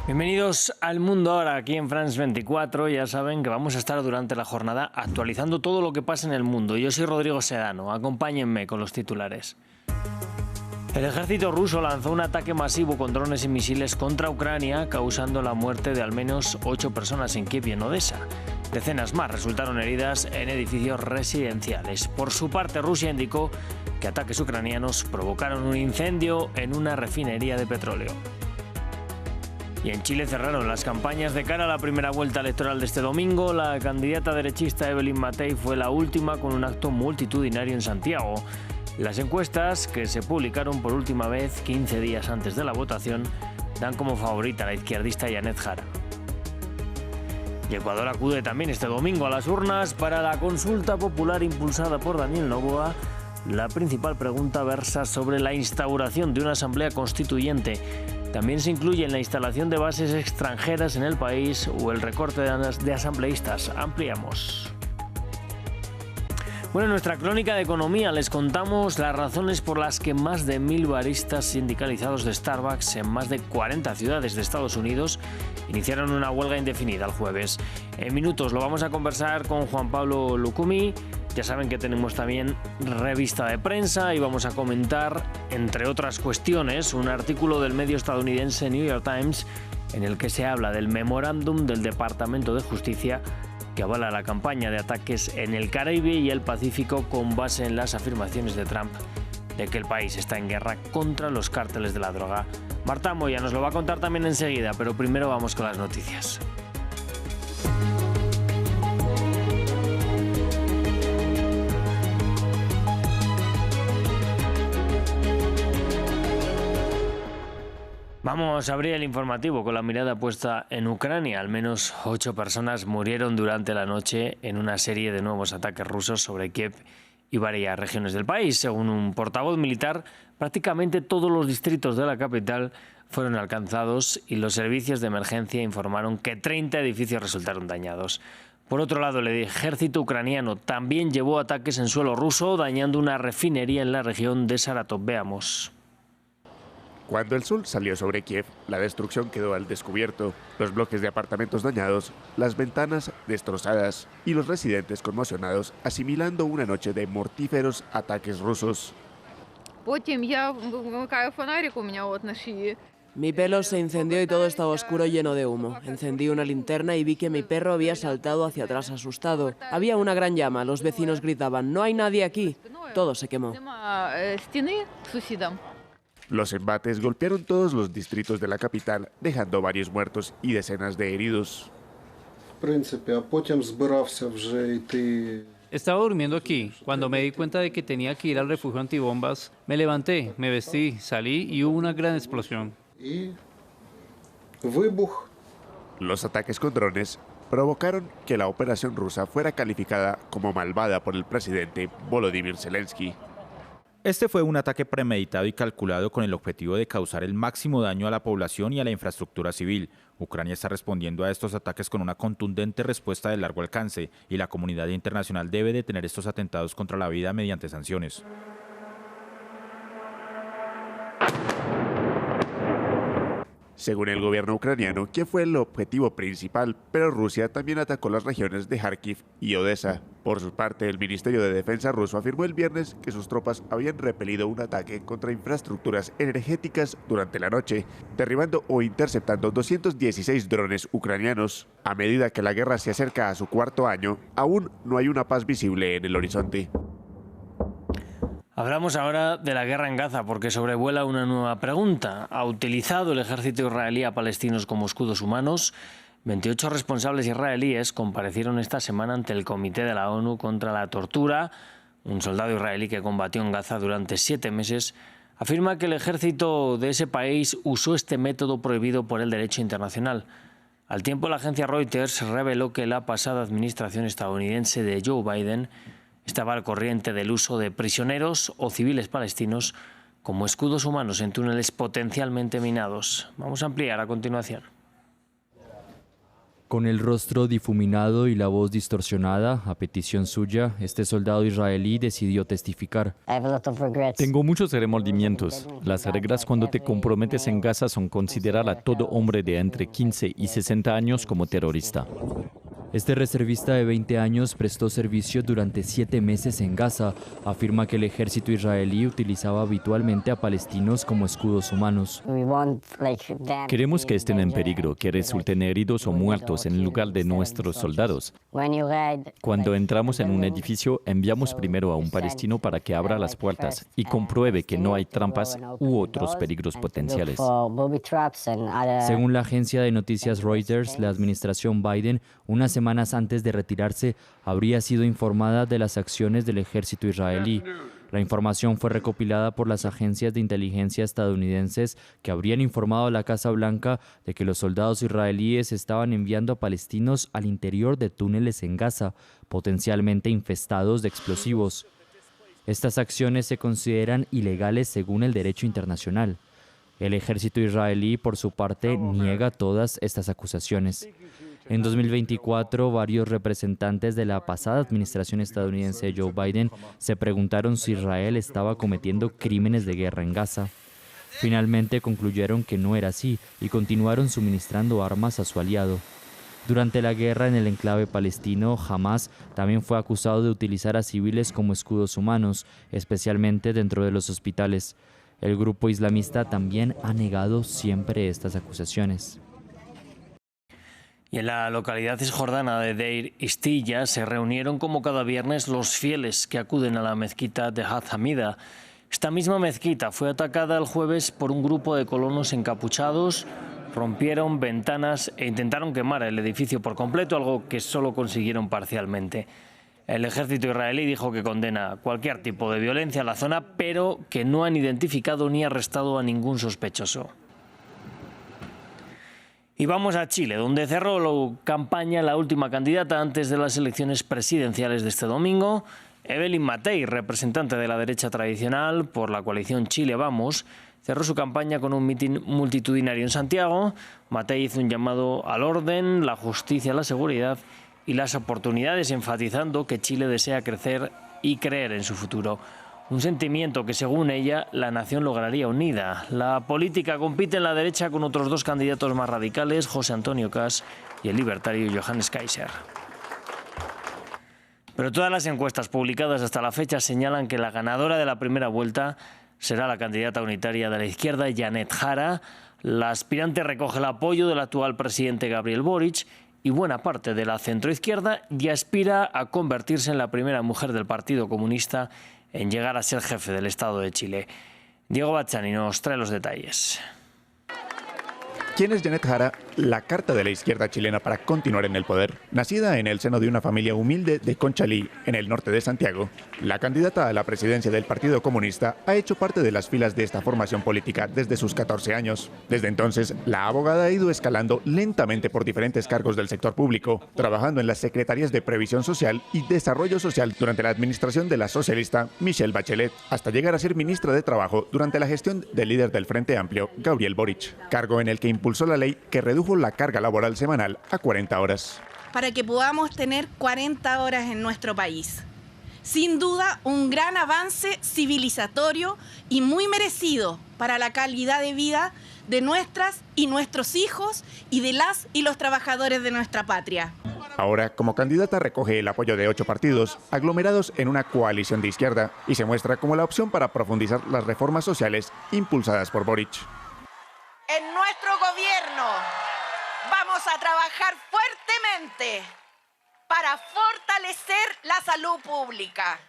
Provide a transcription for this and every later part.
Bienvenidos al Mundo Ahora, aquí en France 24. Ya saben que vamos a estar durante la jornada actualizando todo lo que pasa en el mundo. Yo soy Rodrigo Sedano, acompáñenme con los titulares. El ejército ruso lanzó un ataque masivo con drones y misiles contra Ucrania, causando la muerte de al menos 8 personas en Kiev y en Odessa. Decenas más resultaron heridas en edificios residenciales. Por su parte, Rusia indicó que ataques ucranianos provocaron un incendio en una refinería de petróleo. Y en Chile cerraron las campañas de cara a la primera vuelta electoral de este domingo. La candidata derechista Evelyn Matei fue la última con un acto multitudinario en Santiago. Las encuestas, que se publicaron por última vez 15 días antes de la votación, dan como favorita a la izquierdista Janet Jara. Y Ecuador acude también este domingo a las urnas para la consulta popular impulsada por Daniel Noboa. La principal pregunta versa sobre la instauración de una asamblea constituyente. También se incluye en la instalación de bases extranjeras en el país o el recorte de asambleístas. Ampliamos. Bueno, en nuestra crónica de economía les contamos las razones por las que más de 1000 baristas sindicalizados de Starbucks en más de 40 ciudades de Estados Unidos iniciaron una huelga indefinida el jueves. En minutos lo vamos a conversar con Juan Pablo Lucumí. Ya saben que tenemos también revista de prensa y vamos a comentar, entre otras cuestiones, un artículo del medio estadounidense New York Times en el que se habla del memorándum del Departamento de Justicia que avala la campaña de ataques en el Caribe y el Pacífico con base en las afirmaciones de Trump de que el país está en guerra contra los cárteles de la droga. Marta Moya nos lo va a contar también enseguida, pero primero vamos con las noticias. Vamos a abrir el informativo con la mirada puesta en Ucrania. Al menos 8 personas murieron durante la noche en una serie de nuevos ataques rusos sobre Kiev y varias regiones del país. Según un portavoz militar, prácticamente todos los distritos de la capital fueron alcanzados y los servicios de emergencia informaron que 30 edificios resultaron dañados. Por otro lado, el ejército ucraniano también llevó ataques en suelo ruso, dañando una refinería en la región de Saratov. Veamos. Cuando el sol salió sobre Kiev, la destrucción quedó al descubierto. Los bloques de apartamentos dañados, las ventanas destrozadas y los residentes conmocionados, asimilando una noche de mortíferos ataques rusos. Mi pelo se incendió y todo estaba oscuro lleno de humo. Encendí una linterna y vi que mi perro había saltado hacia atrás asustado. Había una gran llama, los vecinos gritaban, «¡No hay nadie aquí!». Todo se quemó. Los embates golpearon todos los distritos de la capital, dejando varios muertos y decenas de heridos. Estaba durmiendo aquí. Cuando me di cuenta de que tenía que ir al refugio antibombas, me levanté, me vestí, salí y hubo una gran explosión. Los ataques con drones provocaron que la operación rusa fuera calificada como malvada por el presidente Volodymyr Zelensky. Este fue un ataque premeditado y calculado con el objetivo de causar el máximo daño a la población y a la infraestructura civil. Ucrania está respondiendo a estos ataques con una contundente respuesta de largo alcance y la comunidad internacional debe detener estos atentados contra la vida mediante sanciones. Según el gobierno ucraniano, Kiev fue el objetivo principal, pero Rusia también atacó las regiones de Kharkiv y Odessa. Por su parte, el Ministerio de Defensa ruso afirmó el viernes que sus tropas habían repelido un ataque contra infraestructuras energéticas durante la noche, derribando o interceptando 216 drones ucranianos. A medida que la guerra se acerca a su cuarto año, aún no hay una paz visible en el horizonte. Hablamos ahora de la guerra en Gaza porque sobrevuela una nueva pregunta. ¿Ha utilizado el ejército israelí a palestinos como escudos humanos? 28 responsables israelíes comparecieron esta semana ante el Comité de la ONU contra la Tortura. Un soldado israelí que combatió en Gaza durante 7 meses afirma que el ejército de ese país usó este método prohibido por el derecho internacional. Al tiempo, la agencia Reuters reveló que la pasada administración estadounidense de Joe Biden estaba al corriente del uso de prisioneros o civiles palestinos como escudos humanos en túneles potencialmente minados. Vamos a ampliar a continuación. Con el rostro difuminado y la voz distorsionada, a petición suya, este soldado israelí decidió testificar. Tengo muchos remordimientos. Las reglas cuando te comprometes en Gaza son considerar a todo hombre de entre 15 y 60 años como terrorista. Este reservista de 20 años prestó servicio durante 7 meses en Gaza. Afirma que el ejército israelí utilizaba habitualmente a palestinos como escudos humanos. Queremos que estén en peligro, que resulten heridos o muertos en lugar de nuestros soldados. Cuando entramos en un edificio, enviamos primero a un palestino para que abra las puertas y compruebe que no hay trampas u otros peligros potenciales. Según la agencia de noticias Reuters, la administración Biden, unas semanas antes de retirarse, habría sido informada de las acciones del ejército israelí. La información fue recopilada por las agencias de inteligencia estadounidenses que habrían informado a la Casa Blanca de que los soldados israelíes estaban enviando a palestinos al interior de túneles en Gaza, potencialmente infestados de explosivos. Estas acciones se consideran ilegales según el derecho internacional. El ejército israelí, por su parte, niega todas estas acusaciones. En 2024, varios representantes de la pasada administración estadounidense de Joe Biden se preguntaron si Israel estaba cometiendo crímenes de guerra en Gaza. Finalmente concluyeron que no era así y continuaron suministrando armas a su aliado. Durante la guerra en el enclave palestino, Hamas también fue acusado de utilizar a civiles como escudos humanos, especialmente dentro de los hospitales. El grupo islamista también ha negado siempre estas acusaciones. Y en la localidad cisjordana de Deir Istilla se reunieron como cada viernes los fieles que acuden a la mezquita de Had Hamida. Esta misma mezquita fue atacada el jueves por un grupo de colonos encapuchados, rompieron ventanas e intentaron quemar el edificio por completo, algo que solo consiguieron parcialmente. El ejército israelí dijo que condena cualquier tipo de violencia en la zona, pero que no han identificado ni arrestado a ningún sospechoso. Y vamos a Chile, donde cerró la campaña la última candidata antes de las elecciones presidenciales de este domingo. Evelyn Matei, representante de la derecha tradicional por la coalición Chile Vamos, cerró su campaña con un mitin multitudinario en Santiago. Matei hizo un llamado al orden, la justicia, la seguridad y las oportunidades, enfatizando que Chile desea crecer y creer en su futuro. Un sentimiento que, según ella, la nación lograría unida. La política compite en la derecha con otros dos candidatos más radicales, José Antonio Caz y el libertario Johannes Kaiser. Pero todas las encuestas publicadas hasta la fecha señalan que la ganadora de la primera vuelta será la candidata unitaria de la izquierda, Janet Jara. La aspirante recoge el apoyo del actual presidente Gabriel Boric y buena parte de la centroizquierda, y aspira a convertirse en la primera mujer del Partido Comunista en llegar a ser jefe del Estado de Chile. Diego Bazzani nos trae los detalles. ¿Quién es Janet Jara? La carta de la izquierda chilena para continuar en el poder. Nacida en el seno de una familia humilde de Conchalí, en el norte de Santiago, la candidata a la presidencia del Partido Comunista ha hecho parte de las filas de esta formación política desde sus 14 años. Desde entonces, la abogada ha ido escalando lentamente por diferentes cargos del sector público, trabajando en las secretarías de Previsión Social y Desarrollo Social durante la administración de la socialista Michelle Bachelet, hasta llegar a ser ministra de Trabajo durante la gestión del líder del Frente Amplio, Gabriel Boric, cargo en el que impulsó la ley que redujo la carga laboral semanal a 40 horas. Para que podamos tener 40 horas en nuestro país. Sin duda, un gran avance civilizatorio y muy merecido para la calidad de vida de nuestras y nuestros hijos y de las y los trabajadores de nuestra patria. Ahora, como candidata, recoge el apoyo de 8 partidos, aglomerados en una coalición de izquierda, y se muestra como la opción para profundizar las reformas sociales impulsadas por Boric. En nuestro gobierno vamos a trabajar fuertemente para fortalecer la salud pública.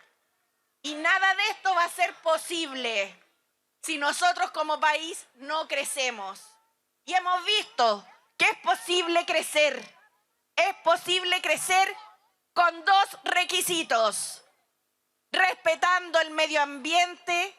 Y nada de esto va a ser posible si nosotros como país no crecemos. Y hemos visto que es posible crecer. Es posible crecer con 2 requisitos: respetando el medio ambiente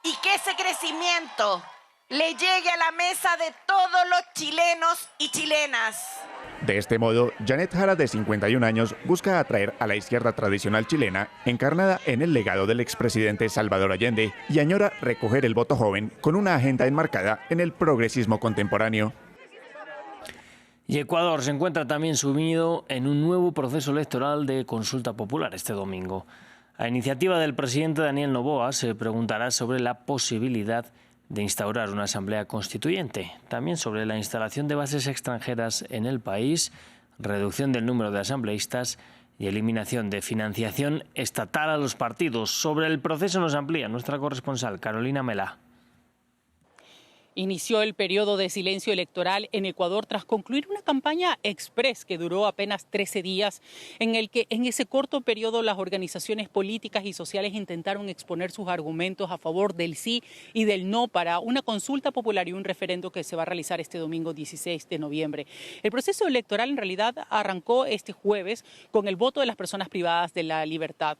y que ese crecimiento le llegue a la mesa de todos los chilenos y chilenas. De este modo, Janet Jara, de 51 años, busca atraer a la izquierda tradicional chilena, encarnada en el legado del expresidente Salvador Allende, y añora recoger el voto joven con una agenda enmarcada en el progresismo contemporáneo. Y Ecuador se encuentra también sumido en un nuevo proceso electoral de consulta popular este domingo. A iniciativa del presidente Daniel Noboa se preguntará sobre la posibilidad de instaurar una asamblea constituyente, también sobre la instalación de bases extranjeras en el país, reducción del número de asambleístas y eliminación de financiación estatal a los partidos. Sobre el proceso nos amplía nuestra corresponsal Carolina Melá. Inició el periodo de silencio electoral en Ecuador tras concluir una campaña express que duró apenas 13 días, en el que en ese corto periodo las organizaciones políticas y sociales intentaron exponer sus argumentos a favor del sí y del no para una consulta popular y un referendo que se va a realizar este domingo 16 de noviembre. El proceso electoral en realidad arrancó este jueves con el voto de las personas privadas de la libertad.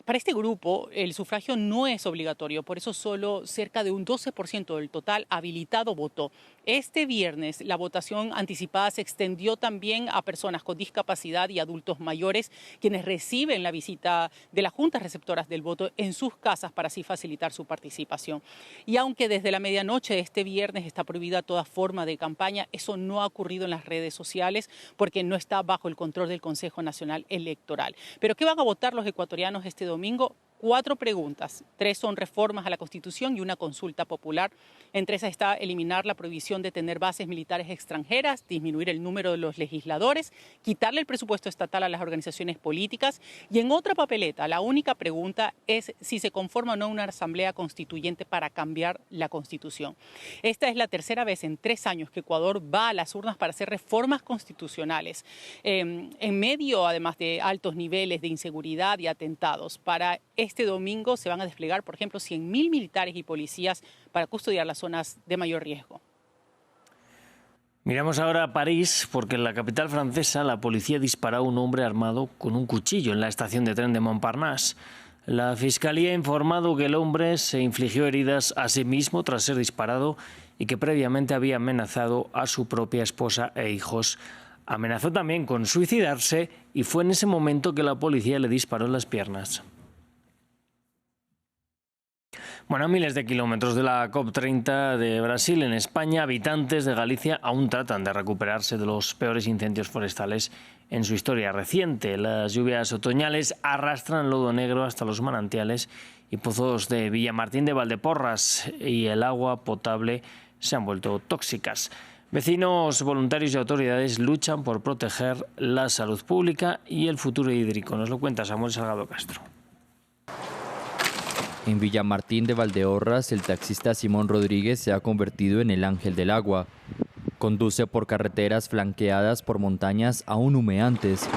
Para este grupo el sufragio no es obligatorio, por eso solo cerca de un 12% del total habilitado votó. Este viernes la votación anticipada se extendió también a personas con discapacidad y adultos mayores, quienes reciben la visita de las juntas receptoras del voto en sus casas para así facilitar su participación. Y aunque desde la medianoche de este viernes está prohibida toda forma de campaña, eso no ha ocurrido en las redes sociales porque no está bajo el control del Consejo Nacional Electoral. ¿Pero qué van a votar los ecuatorianos este domingo? 4 preguntas, 3 son reformas a la Constitución y una consulta popular. Entre esas está eliminar la prohibición de tener bases militares extranjeras, disminuir el número de los legisladores, quitarle el presupuesto estatal a las organizaciones políticas. Y en otra papeleta, la única pregunta es si se conforma o no una asamblea constituyente para cambiar la Constitución. Esta es la tercera vez en 3 años que Ecuador va a las urnas para hacer reformas constitucionales, en medio además de altos niveles de inseguridad y atentados. Para este domingo se van a desplegar, por ejemplo, 100.000 militares y policías para custodiar las zonas de mayor riesgo. Miramos ahora a París, porque en la capital francesa la policía disparó a un hombre armado con un cuchillo en la estación de tren de Montparnasse. La fiscalía ha informado que el hombre se infligió heridas a sí mismo tras ser disparado y que previamente había amenazado a su propia esposa e hijos. Amenazó también con suicidarse y fue en ese momento que la policía le disparó en las piernas. Bueno, a miles de kilómetros de la COP30 de Brasil, en España, habitantes de Galicia aún tratan de recuperarse de los peores incendios forestales en su historia reciente. Las lluvias otoñales arrastran lodo negro hasta los manantiales y pozos de Villamartín de Valdeporras y el agua potable se han vuelto tóxicas. Vecinos, voluntarios y autoridades luchan por proteger la salud pública y el futuro hídrico. Nos lo cuenta Samuel Salgado Castro. En Villamartín de Valdeorras, el taxista Simón Rodríguez se ha convertido en el ángel del agua. Conduce por carreteras flanqueadas por montañas aún humeantes,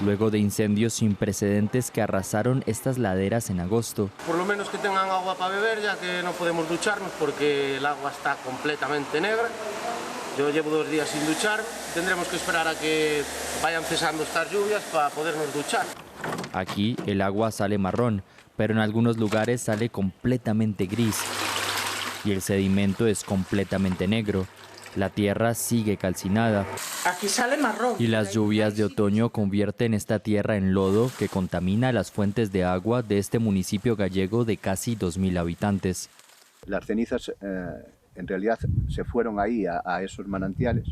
luego de incendios sin precedentes que arrasaron estas laderas en agosto. Por lo menos que tengan agua para beber, ya que no podemos ducharnos porque el agua está completamente negra. Yo llevo 2 días sin duchar, tendremos que esperar a que vayan cesando estas lluvias para podernos duchar. Aquí el agua sale marrón, pero en algunos lugares sale completamente gris y el sedimento es completamente negro. La tierra sigue calcinada. Aquí sale marrón. Y las lluvias de otoño convierten esta tierra en lodo que contamina las fuentes de agua de este municipio gallego de casi 2.000 habitantes. Las cenizas en realidad se fueron ahí a esos manantiales,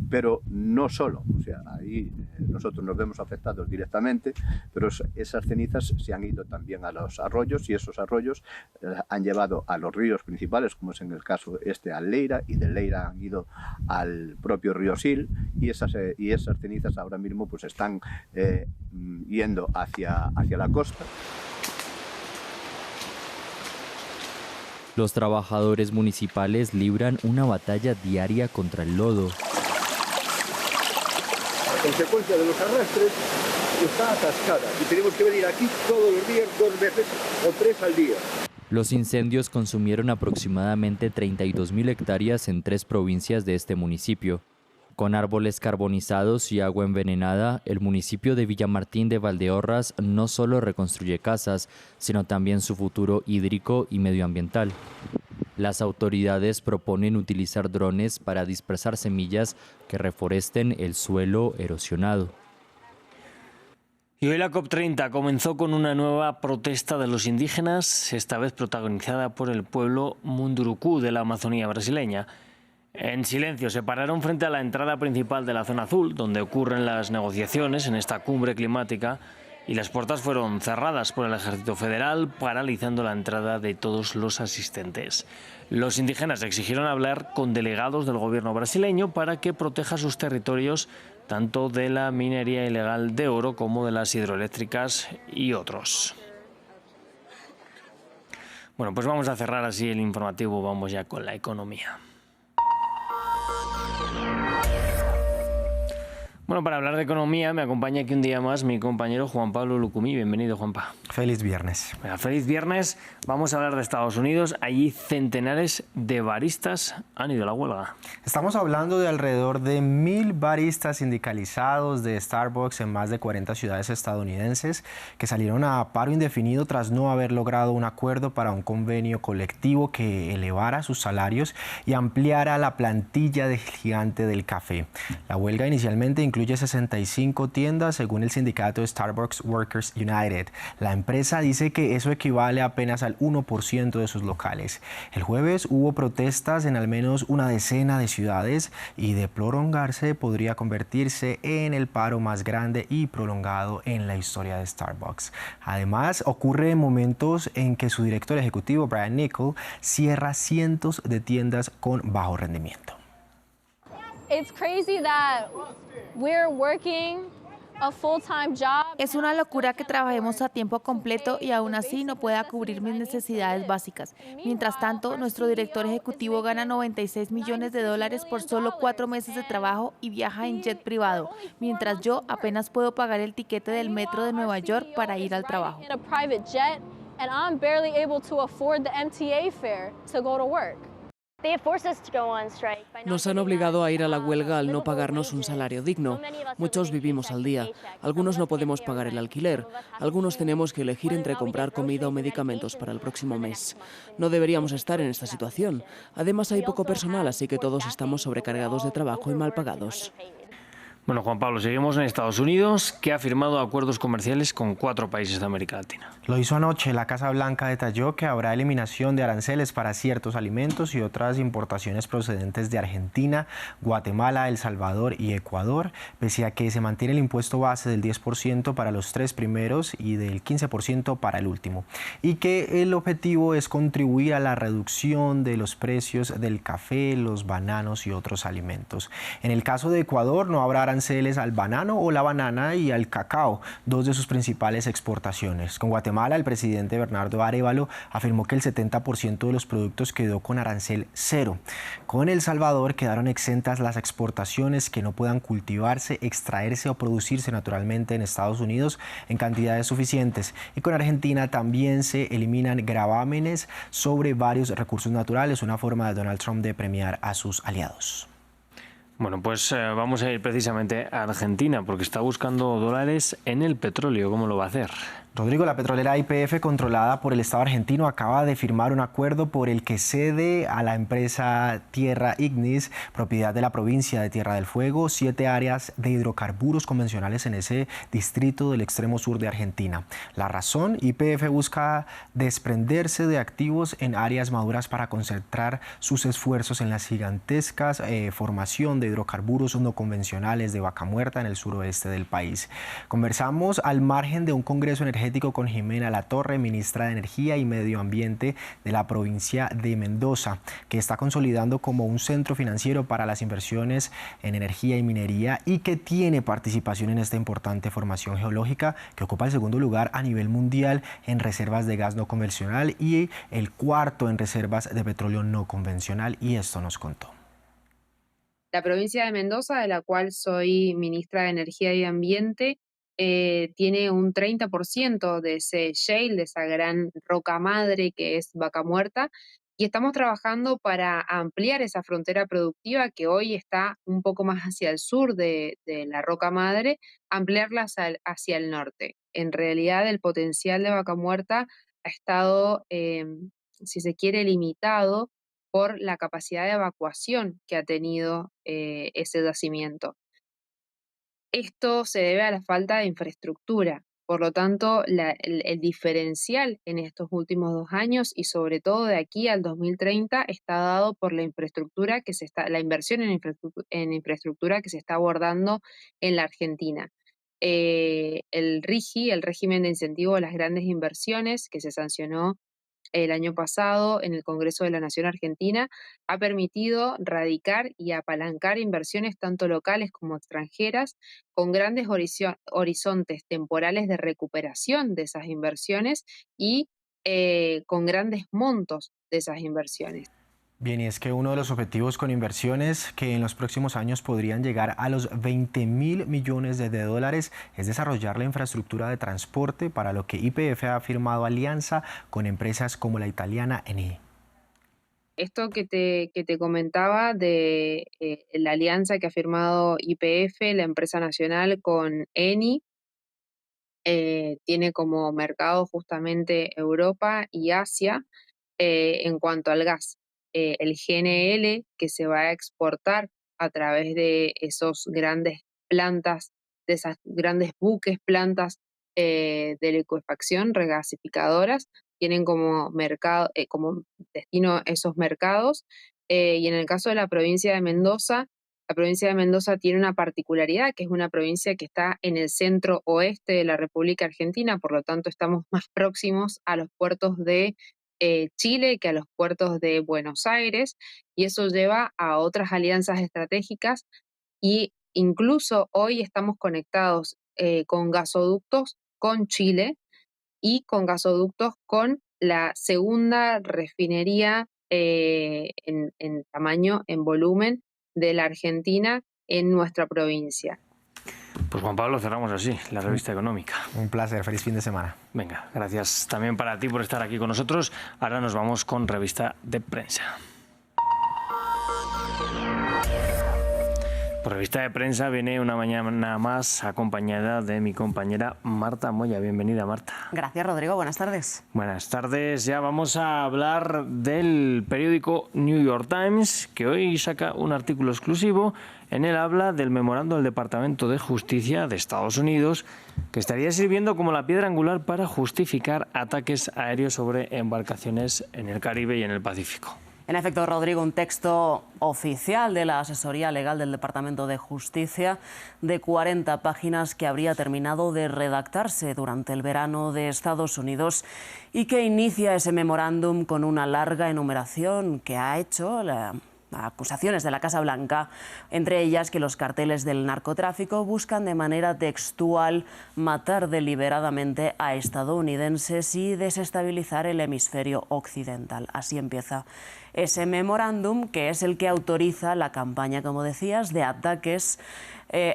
pero no solo, o sea, ahí nosotros nos vemos afectados directamente, pero esas cenizas se han ido también a los arroyos y esos arroyos han llevado a los ríos principales, como es en el caso al Leira, y del Leira han ido al propio río Sil y esas cenizas ahora mismo pues están yendo hacia la costa. Los trabajadores municipales libran una batalla diaria contra el lodo. La consecuencia de los arrastres está atascada y tenemos que venir aquí todos los días 2 veces o 3 al día. Los incendios consumieron aproximadamente 32.000 hectáreas en 3 provincias de este municipio. Con árboles carbonizados y agua envenenada, el municipio de Villamartín de Valdeorras no solo reconstruye casas, sino también su futuro hídrico y medioambiental. Las autoridades proponen utilizar drones para dispersar semillas que reforesten el suelo erosionado. Y hoy la COP30 comenzó con una nueva protesta de los indígenas, esta vez protagonizada por el pueblo Mundurucú de la Amazonía brasileña. En silencio se pararon frente a la entrada principal de la zona azul, donde ocurren las negociaciones en esta cumbre climática, y las puertas fueron cerradas por el Ejército Federal, paralizando la entrada de todos los asistentes. Los indígenas exigieron hablar con delegados del gobierno brasileño para que proteja sus territorios tanto de la minería ilegal de oro como de las hidroeléctricas y otros. Bueno, pues vamos a cerrar así el informativo, vamos ya con la economía. Bueno, para hablar de economía me acompaña aquí un día más mi compañero Juan Pablo Lucumí. Bienvenido, Juanpa. Feliz viernes. Bueno, feliz viernes. Vamos a hablar de Estados Unidos. Allí centenares de baristas han ido a la huelga. Estamos hablando de alrededor de 1.000 baristas sindicalizados de Starbucks en más de 40 ciudades estadounidenses que salieron a paro indefinido tras no haber logrado un acuerdo para un convenio colectivo que elevara sus salarios y ampliara la plantilla del gigante del café. La huelga inicialmente incluye 65 tiendas según el sindicato Starbucks Workers United. La empresa dice que eso equivale apenas al 1% de sus locales. El jueves hubo protestas en al menos una decena de ciudades y de prolongarse podría convertirse en el paro más grande y prolongado en la historia de Starbucks. Además, ocurre en momentos en que su director ejecutivo, Brian Niccol, cierra cientos de tiendas con bajo rendimiento. It's crazy that we're working a full-time job. Es una locura que trabajemos a tiempo completo y aún así no pueda cubrir mis necesidades básicas. Mientras tanto, nuestro director ejecutivo gana $96 millones por solo 4 meses de trabajo y viaja en jet privado, mientras yo apenas puedo pagar el tiquete del metro de Nueva York para ir al trabajo. And I'm barely able to afford the MTA fare to go to work. Nos han obligado a ir a la huelga al no pagarnos un salario digno. Muchos vivimos al día. Algunos no podemos pagar el alquiler. Algunos tenemos que elegir entre comprar comida o medicamentos para el próximo mes. No deberíamos estar en esta situación. Además, hay poco personal, así que todos estamos sobrecargados de trabajo y mal pagados. Bueno, Juan Pablo, seguimos en Estados Unidos, que ha firmado acuerdos comerciales con 4 países de América Latina. Lo hizo anoche. La Casa Blanca detalló que habrá eliminación de aranceles para ciertos alimentos y otras importaciones procedentes de Argentina, Guatemala, El Salvador y Ecuador, pese a que se mantiene el impuesto base del 10% para los 3 primeros y del 15% para el último. Y que el objetivo es contribuir a la reducción de los precios del café, los bananos y otros alimentos. En el caso de Ecuador no habrá aranceles al banano o la banana y al cacao, 2 de sus principales exportaciones. Con Guatemala, el presidente Bernardo Arévalo afirmó que el 70% de los productos quedó con arancel cero. Con El Salvador quedaron exentas las exportaciones que no puedan cultivarse, extraerse o producirse naturalmente en Estados Unidos en cantidades suficientes. Y con Argentina también se eliminan gravámenes sobre varios recursos naturales, una forma de Donald Trump de premiar a sus aliados. Bueno, pues vamos a ir precisamente a Argentina porque está buscando dólares en el petróleo. ¿Cómo lo va a hacer? Rodrigo, la petrolera YPF, controlada por el Estado argentino, acaba de firmar un acuerdo por el que cede a la empresa Tierra Ignis, propiedad de la provincia de Tierra del Fuego, 7 áreas de hidrocarburos convencionales en ese distrito del extremo sur de Argentina. La razón: YPF busca desprenderse de activos en áreas maduras para concentrar sus esfuerzos en las gigantescas formación de hidrocarburos no convencionales de Vaca Muerta en el suroeste del país. Conversamos al margen de un congreso energético con Jimena Latorre, ministra de Energía y Medio Ambiente de la provincia de Mendoza, que está consolidando como un centro financiero para las inversiones en energía y minería y que tiene participación en esta importante formación geológica que ocupa el 2º lugar a nivel mundial en reservas de gas no convencional y el 4º en reservas de petróleo no convencional, y esto nos contó. La provincia de Mendoza, de la cual soy ministra de Energía y Ambiente, tiene un 30% de ese shale, de esa gran roca madre que es Vaca Muerta, y estamos trabajando para ampliar esa frontera productiva que hoy está un poco más hacia el sur de la roca madre, ampliarla hacia el norte. En realidad, el potencial de Vaca Muerta ha estado, si se quiere, limitado por la capacidad de evacuación que ha tenido ese yacimiento. Esto se debe a la falta de infraestructura. Por lo tanto, el diferencial en estos últimos 2 años y sobre todo de aquí al 2030 está dado por la infraestructura la inversión en infraestructura que se está abordando en la Argentina. El RIGI, el régimen de incentivo a las grandes inversiones, que se sancionó el año pasado en el Congreso de la Nación Argentina, ha permitido radicar y apalancar inversiones tanto locales como extranjeras, con grandes horizontes temporales de recuperación de esas inversiones y con grandes montos de esas inversiones. Bien, y es que uno de los objetivos con inversiones que en los próximos años podrían llegar a los 20.000 millones de dólares es desarrollar la infraestructura de transporte, para lo que YPF ha firmado alianza con empresas como la italiana Eni. Esto que te comentaba de la alianza que ha firmado YPF, la empresa nacional, con Eni, tiene como mercado justamente Europa y Asia en cuanto al gas. El GNL que se va a exportar a través de esos grandes plantas, de esas grandes plantas de licuefacción, regasificadoras, tienen como mercado, como destino esos mercados. Y en el caso de la provincia de Mendoza tiene una particularidad, que es una provincia que está en el centro oeste de la República Argentina, por lo tanto estamos más próximos a los puertos de Chile que a los puertos de Buenos Aires, y eso lleva a otras alianzas estratégicas, y incluso hoy estamos conectados con gasoductos con Chile y con gasoductos con la segunda refinería en tamaño, en volumen, de la Argentina en nuestra provincia. Pues Juan Pablo, cerramos así la revista económica. Un placer, feliz fin de semana. Venga, gracias también para ti por estar aquí con nosotros. Ahora nos vamos con revista de prensa. Por revista de prensa viene una mañana más acompañada de mi compañera Marta Moya. Bienvenida, Marta. Gracias, Rodrigo. Buenas tardes. Buenas tardes. Ya vamos a hablar del periódico New York Times, que hoy saca un artículo exclusivo. En él habla del memorando del Departamento de Justicia de Estados Unidos, que estaría sirviendo como la piedra angular para justificar ataques aéreos sobre embarcaciones en el Caribe y en el Pacífico. En efecto, Rodrigo, un texto oficial de la asesoría legal del Departamento de Justicia de 40 páginas que habría terminado de redactarse durante el verano de Estados Unidos y que inicia ese memorándum con una larga enumeración que ha hecho acusaciones de la Casa Blanca, entre ellas que los carteles del narcotráfico buscan de manera textual matar deliberadamente a estadounidenses y desestabilizar el hemisferio occidental. Así empieza ese memorándum, que es el que autoriza la campaña, como decías, de ataques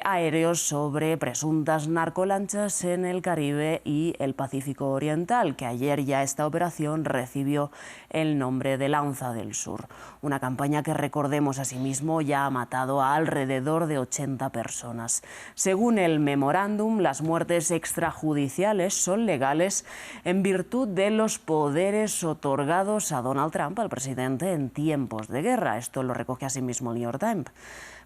aéreos sobre presuntas narcolanchas en el Caribe y el Pacífico Oriental, que ayer ya esta operación recibió el nombre de Lanza del Sur. Una campaña que, recordemos asimismo, ya ha matado a alrededor de 80 personas. Según el memorándum, las muertes extrajudiciales son legales en virtud de los poderes otorgados a Donald Trump, al presidente, en tiempos de guerra. Esto lo recoge asimismo el New York Times.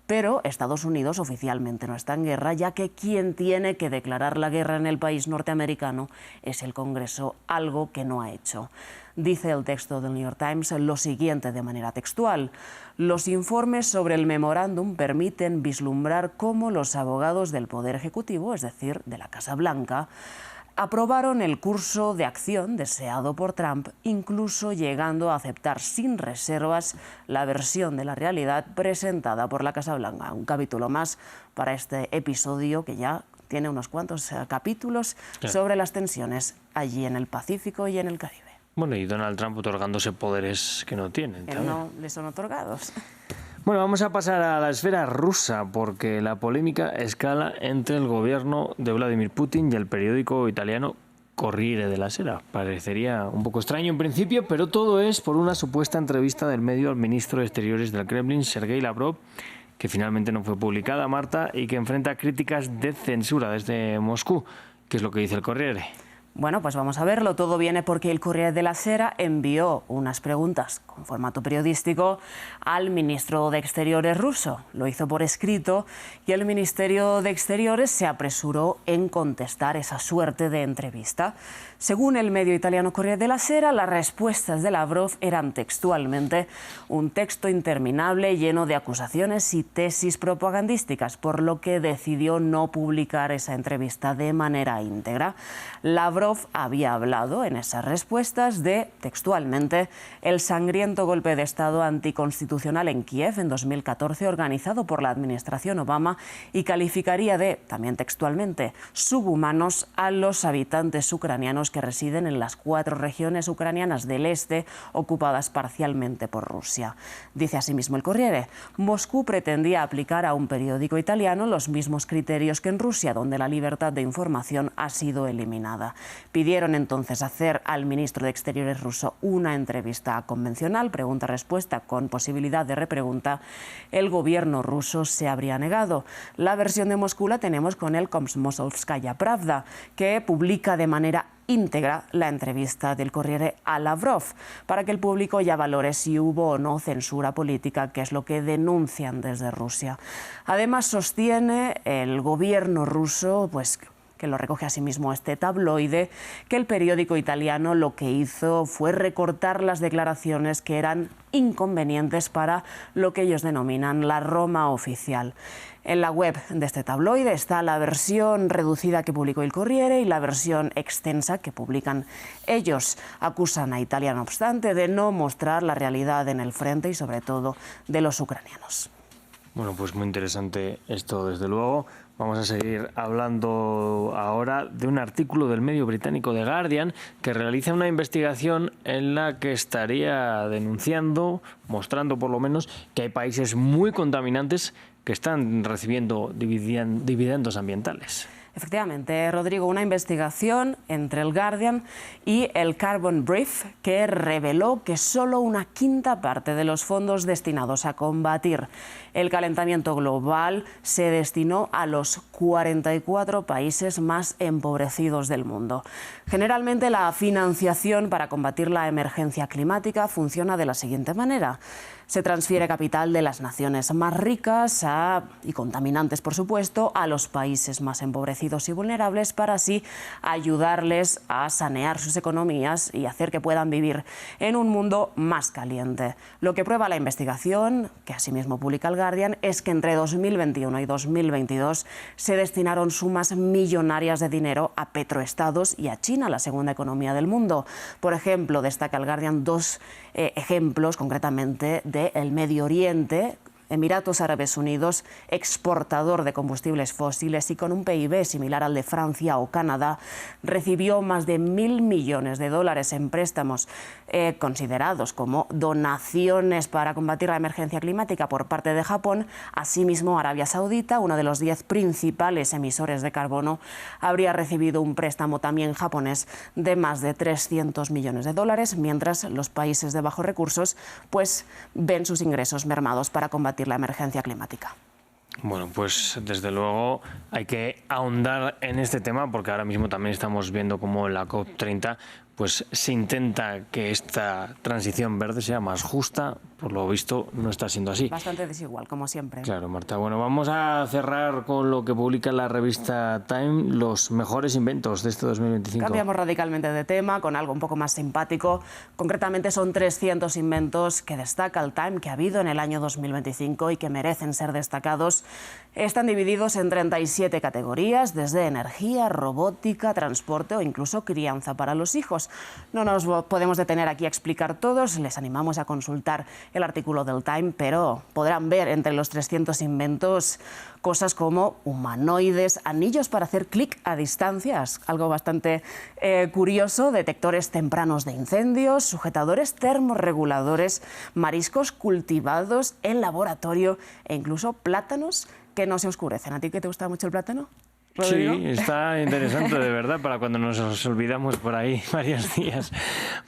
Pero Estados Unidos oficialmente no está en guerra, ya que quien tiene que declarar la guerra en el país norteamericano es el Congreso, algo que no ha hecho. Dice el texto del New York Times lo siguiente de manera textual: los informes sobre el memorándum permiten vislumbrar cómo los abogados del Poder Ejecutivo, es decir, de la Casa Blanca, aprobaron el curso de acción deseado por Trump, incluso llegando a aceptar sin reservas la versión de la realidad presentada por la Casa Blanca. Un capítulo más para este episodio que ya tiene unos cuantos capítulos sobre las tensiones allí en el Pacífico y en el Caribe. Bueno, y Donald Trump otorgándose poderes que no tienen. Que no le son otorgados. Bueno, vamos a pasar a la esfera rusa, porque la polémica escala entre el gobierno de Vladimir Putin y el periódico italiano Corriere della Sera. Parecería un poco extraño en principio, pero todo es por una supuesta entrevista del medio al ministro de Exteriores del Kremlin, Sergei Lavrov, que finalmente no fue publicada, Marta, y que enfrenta críticas de censura desde Moscú. ¿Qué es lo que dice el Corriere? Bueno, pues vamos a verlo. Todo viene porque el Corriere della Sera envió unas preguntas con formato periodístico al ministro de Exteriores ruso. Lo hizo por escrito y el Ministerio de Exteriores se apresuró en contestar esa suerte de entrevista. Según el medio italiano Corriere della Sera, las respuestas de Lavrov eran textualmente un texto interminable lleno de acusaciones y tesis propagandísticas, por lo que decidió no publicar esa entrevista de manera íntegra. Lavrov había hablado en esas respuestas de, textualmente, el sangriento golpe de Estado anticonstitucional en Kiev en 2014 organizado por la administración Obama y calificaría de, también textualmente, subhumanos a los habitantes ucranianos que residen en las 4 regiones ucranianas del este ocupadas parcialmente por Rusia. Dice asimismo el Corriere, Moscú pretendía aplicar a un periódico italiano los mismos criterios que en Rusia, donde la libertad de información ha sido eliminada. Pidieron entonces hacer al ministro de Exteriores ruso una entrevista convencional, pregunta-respuesta con posibilidad de repregunta. El gobierno ruso se habría negado. La versión de Moscú la tenemos con el Komsomolskaya Pravda, que publica de manera íntegra la entrevista del Corriere a Lavrov, para que el público ya valore si hubo o no censura política, que es lo que denuncian desde Rusia. Además, sostiene el gobierno ruso, que lo recoge asimismo este tabloide, que el periódico italiano lo que hizo fue recortar las declaraciones que eran inconvenientes para lo que ellos denominan la Roma oficial. En la web de este tabloide está la versión reducida que publicó el Corriere y la versión extensa que publican ellos. Acusan a Italia, no obstante, de no mostrar la realidad en el frente y sobre todo de los ucranianos. Bueno, pues muy interesante esto, desde luego. Vamos a seguir hablando ahora de un artículo del medio británico The Guardian que realiza una investigación en la que estaría denunciando, mostrando por lo menos, que hay países muy contaminantes que están recibiendo dividendos ambientales. Efectivamente, Rodrigo, una investigación entre el Guardian y el Carbon Brief que reveló que solo una quinta parte de los fondos destinados a combatir el calentamiento global se destinó a los 44 países más empobrecidos del mundo. Generalmente la financiación para combatir la emergencia climática funciona de la siguiente manera. Se transfiere capital de las naciones más ricas y contaminantes, por supuesto, a los países más empobrecidos y vulnerables para así ayudarles a sanear sus economías y hacer que puedan vivir en un mundo más caliente. Lo que prueba la investigación, que asimismo publica el Guardian, es que entre 2021 y 2022 se destinaron sumas millonarias de dinero a petroestados y a China, la segunda economía del mundo. Por ejemplo, destaca el Guardian 2 ejemplos concretamente del Medio Oriente. Emiratos Árabes Unidos, exportador de combustibles fósiles y con un PIB similar al de Francia o Canadá, recibió más de 1.000 millones de dólares en préstamos considerados como donaciones para combatir la emergencia climática por parte de Japón. Asimismo, Arabia Saudita, uno de los 10 principales emisores de carbono, habría recibido un préstamo también japonés de más de 300 millones de dólares, mientras los países de bajos recursos ven sus ingresos mermados para combatir la emergencia climática. Bueno, pues desde luego hay que ahondar en este tema porque ahora mismo también estamos viendo cómo en la COP30 se intenta que esta transición verde sea más justa. Por lo visto no está siendo así. Bastante desigual, como siempre. Claro, Marta. Bueno, vamos a cerrar con lo que publica la revista Time, los mejores inventos de este 2025. Cambiamos radicalmente de tema con algo un poco más simpático. Concretamente son 300 inventos que destaca el Time que ha habido en el año 2025 y que merecen ser destacados. Están divididos en 37 categorías, desde energía, robótica, transporte o incluso crianza para los hijos. No nos podemos detener aquí a explicar todos, les animamos a consultar el artículo del Time, pero podrán ver entre los 300 inventos cosas como humanoides, anillos para hacer clic a distancias, algo bastante curioso, detectores tempranos de incendios, sujetadores termorreguladores, mariscos cultivados en laboratorio e incluso plátanos que no se oscurecen. ¿A ti que te gusta mucho el plátano, Rodrigo? Sí, está interesante de verdad para cuando nos olvidamos por ahí varios días.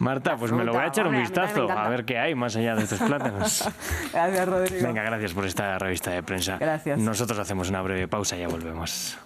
Marta, pues me lo voy a echar un vistazo a ver qué hay más allá de estos plátanos. Gracias, Rodrigo. Venga, gracias por esta revista de prensa. Gracias. Nosotros hacemos una breve pausa y ya volvemos.